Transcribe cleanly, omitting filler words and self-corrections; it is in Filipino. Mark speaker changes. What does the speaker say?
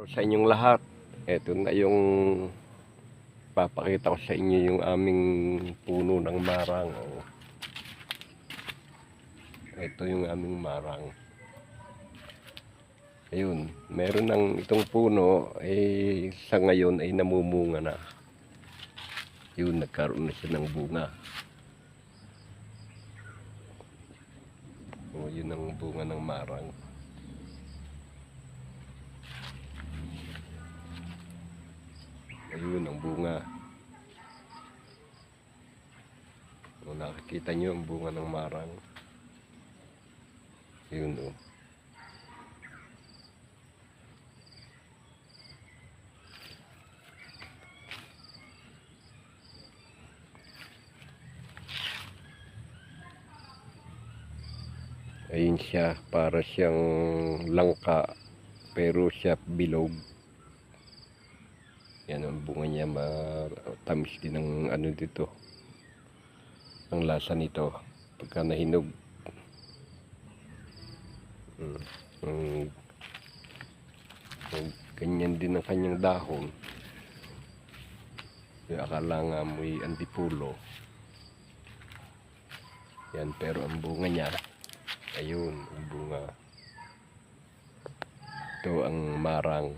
Speaker 1: Sa inyong lahat, ito na yung papakita ko sa inyo yung aming puno ng marang. Ito yung aming marang. Ayun, meron ng itong puno sa ngayon ay namumunga na. Yun, nagkaroon na siya ng bunga. Yun ang bunga ng marang. Ayun ang bunga. Nakikita nyo ang bunga ng marang. Ayun o. Ayun siya, para siyang langka pero siya bilog. Yan ang bunga niya, matamis din ang ano dito. Ang lasa nito pagka nahinog. Ganyan din ang kanyang dahon. Yung akala nga mo'y antipulo. Yan, pero ang bunga niya, ayun, ang bunga. Ito ang marang.